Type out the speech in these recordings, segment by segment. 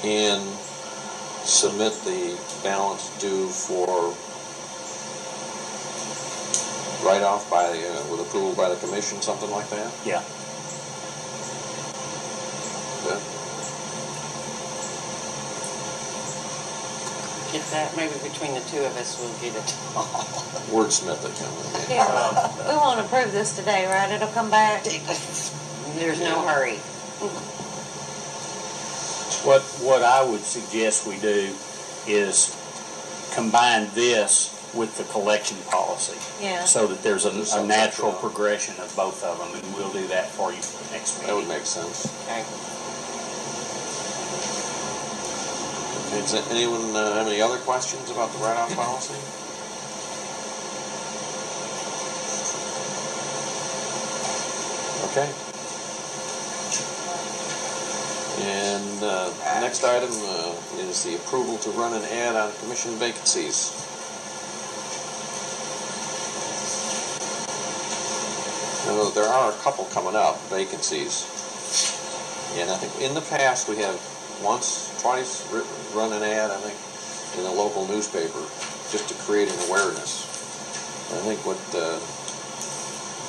and submit the balance due for write-off by with approval by the commission, something like that? Yeah. Good. Get that, maybe between the two of us we'll get it all. Wordsmith it. Yeah, we won't approve this today, right? It'll come back. There's no hurry. What I would suggest we do is combine this with the collection policy. Yeah. So that there's a natural progression of both of them, and we'll do that for you for the next meeting. That would make sense. Okay. Does anyone have any other questions about the write-off policy? Okay. And the next item is the approval to run an ad on commission vacancies. Now, there are a couple coming up, vacancies. And I think in the past we have twice run an ad, I think, in a local newspaper just to create an awareness. I think what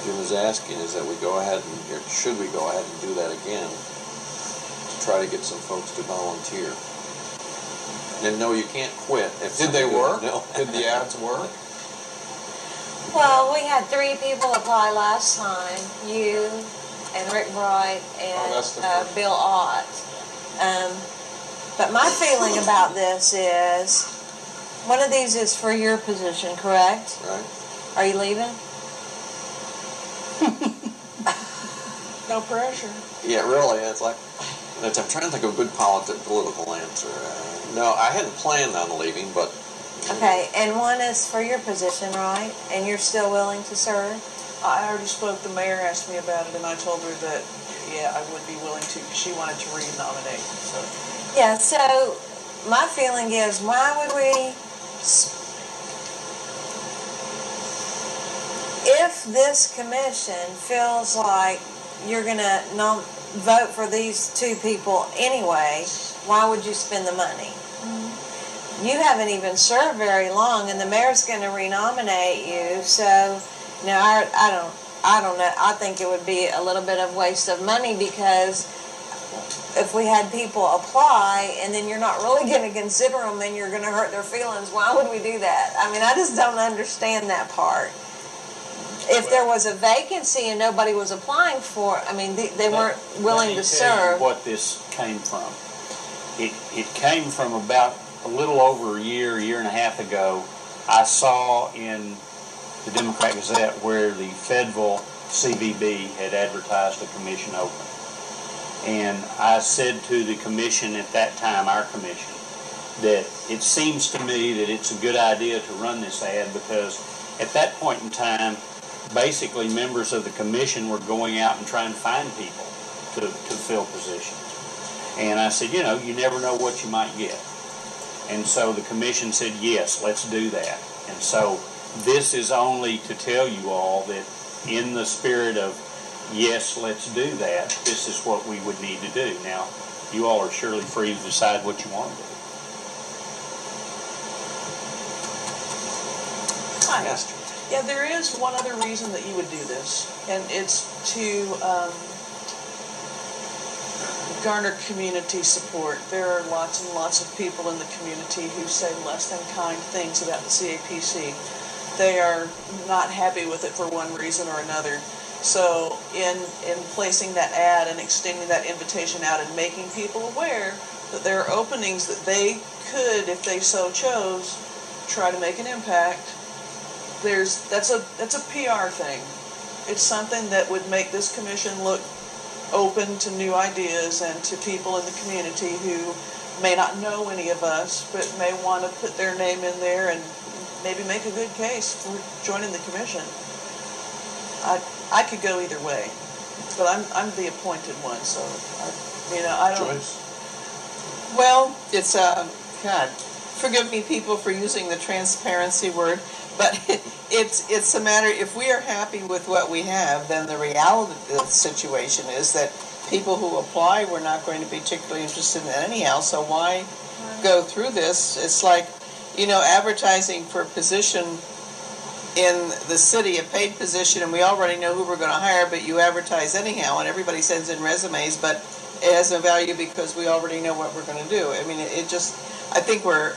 Jim is asking is that we go ahead and, or should we go ahead and do that again to try to get some folks to volunteer. And no, you can't quit. Did they work? No. Did the ads work? Well, we had 3 people apply last time. You and Rick Bright and that's the first. Bill Ott. But my feeling about this is, one of these is for your position, correct? Right. Are you leaving? No pressure. Yeah, really. It's like, I'm trying to think of a good political answer. No, I hadn't planned on leaving, but... Okay, and one is for your position, right? And you're still willing to serve? I already spoke, the mayor asked me about it, and I told her that, yeah, I would be willing to, because she wanted to re-nominate, so. Yeah, so my feeling is, why would we... If this commission feels like you're going to vote for these 2 people anyway, why would you spend the money? You haven't even served very long, and the mayor's going to renominate you. So, no, I don't know. I think it would be a little bit of waste of money, because if we had people apply and then you're not really going to consider them and you're going to hurt their feelings, why would we do that? I mean, I just don't understand that part. If there was a vacancy and nobody was applying for it, I mean, they weren't willing to serve. What this came from. It came from about a little over a year and a half ago. I saw in the Democrat Gazette where the Fayetteville CVB had advertised a commission open. And I said to the commission at that time, our commission, that it seems to me that it's a good idea to run this ad, because at that point in time, basically members of the commission were going out and trying to find people to fill positions. And I said, you never know what you might get. And so the commission said, yes, let's do that. And so this is only to tell you all that in the spirit of, yes, let's do that, this is what we would need to do. Now, you all are surely free to decide what you want to do. Hi. Yes. Yeah, there is one other reason that you would do this, and it's to garner community support. There are lots and lots of people in the community who say less than kind things about the CAPC. They are not happy with it for one reason or another. So in placing that ad and extending that invitation out and making people aware that there are openings that they could, if they so chose, try to make an impact, that's a PR thing. It's something that would make this commission look open to new ideas and to people in the community who may not know any of us, but may want to put their name in there and maybe make a good case for joining the commission. I could go either way, but I'm the appointed one, so I don't. Joyce? Well, it's God, forgive me, people, for using the transparency word, but it's a matter, if we are happy with what we have, then the reality of the situation is that people who apply were not going to be particularly interested in it anyhow, so why go through this? It's like, advertising for a position in the city, a paid position, and we already know who we're going to hire, but you advertise anyhow, and everybody sends in resumes, but it has no value because we already know what we're going to do. I mean, I think we're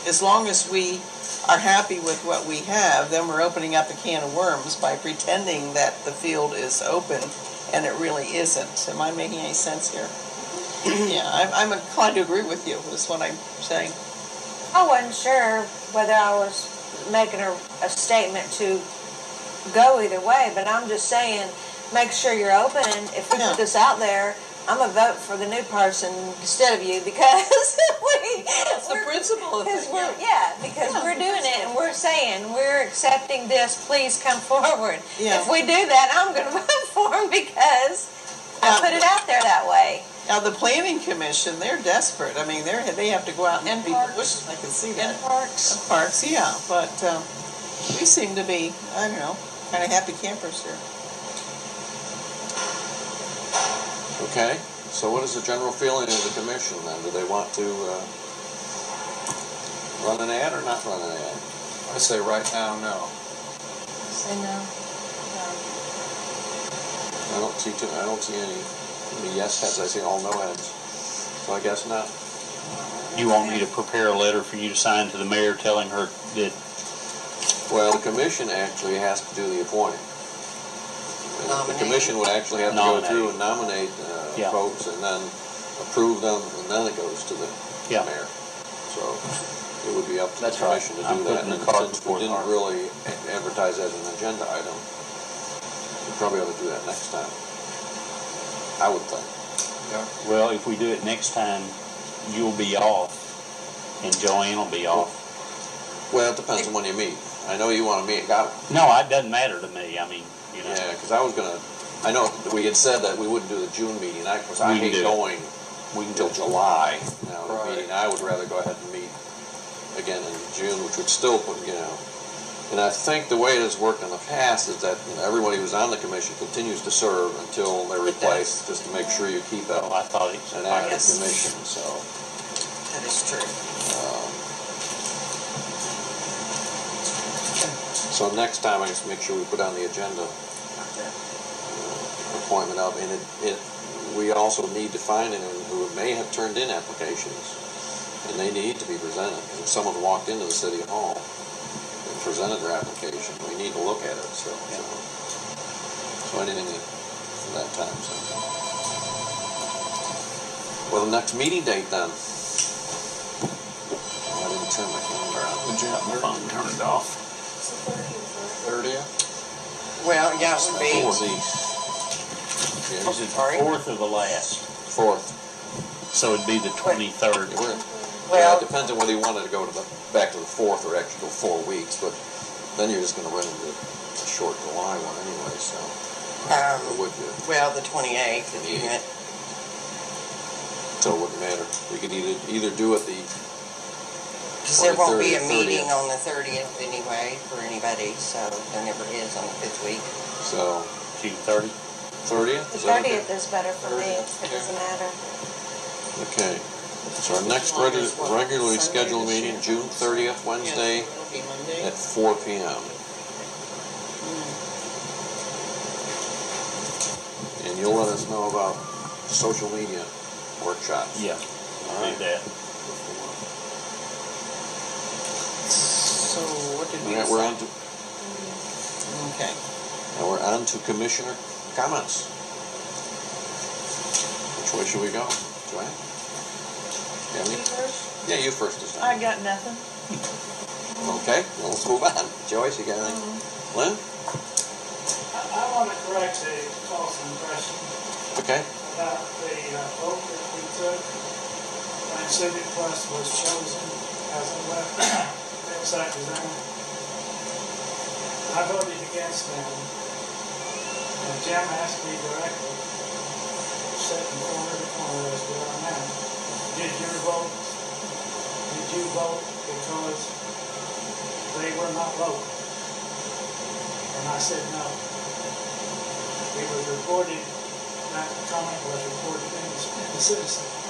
as long as we are happy with what we have, then we're opening up a can of worms by pretending that the field is open, and it really isn't. Am I making any sense here? Yeah, I'm inclined to agree with you, is what I'm saying. I wasn't sure whether I was making a statement to go either way, but I'm just saying, make sure you're open. If we put this out there, I'm going to vote for the new person instead of you because That's the principle of it. Because we're doing it and we're saying we're accepting this. Please come forward. Yeah. If we do that, I'm going to vote for them because I put it out there that way. Now, the planning commission, they're desperate. I mean, they have to go out and beat the bushes. I can see that. And parks. Parks, yeah, but we seem to be, I don't know, kind of happy campers here. Okay, so what is the general feeling of the commission then? Do they want to run an ad or not run an ad? I say right now, no. Say no. I don't see any yes heads. I see all no heads. So I guess not. You want me to prepare a letter for you to sign to the mayor telling her that? Well, the commission actually has to do the appointing. The commission would actually have to go through and nominate folks and then approve them, and then it goes to the mayor. So it would be up to the commission to do that. And since we didn't really advertise as an agenda item, we probably ought to do that next time. I would think. Yeah. Well, if we do it next time, you'll be off, and Joanne will be off. Well, it depends on when you meet. I know you want to meet. No, it doesn't matter to me. I mean, Yeah, because I know that we had said that we wouldn't do the June meeting. I hate going until July. Now, the meeting, I would rather go ahead and meet again in June, which would still put, And I think the way it has worked in the past is that everybody who's on the commission continues to serve until they're replaced, just to make sure you keep an active commission. So That is true. So next time, I guess make sure we put on the agenda appointment of, and we also need to find anyone who may have turned in applications, and they need to be presented. If someone walked into the city hall and presented their application, we need to look at it. So anything for that time. So. Well, the next meeting date then. I didn't turn my calendar on. The June My phone turned it off. 30th? Well, yeah, it would be. Is it the 4th or the last? 4th. So it'd be the 23rd. Well, it depends on whether you wanted to go back to the 4th or actually go 4 weeks, but then you're just going to run into a short July one anyway, so. Or would you? Well, the 28th, if you went. So it wouldn't matter. We could either do it the. Because there won't be a 30th. meeting on the 30th anyway for anybody, so there never is on the 5th week. So. June 30th? 30th? The 30th is better for me. It doesn't matter. Okay. So our next regularly scheduled meeting, June 30th, Wednesday at 4 p.m. And you'll let us know about social media workshops. Yeah. All right. Do that. So what did we All right, we're on to. Okay. Now we're on to commissioner comments. Which way should we go? Joanne? You first? Yeah, you first this time. I got nothing. Okay, well, let's move on. Joyce, you got anything? Lynn? I want to correct a false impression Okay. about the vote that we took when Civic Plus was chosen as a website designer. I voted against them. And Jim asked me directly, sitting corner to corner as we are now, did you vote because they were not local? And I said no. It was reported that comment was reported in the Citizen.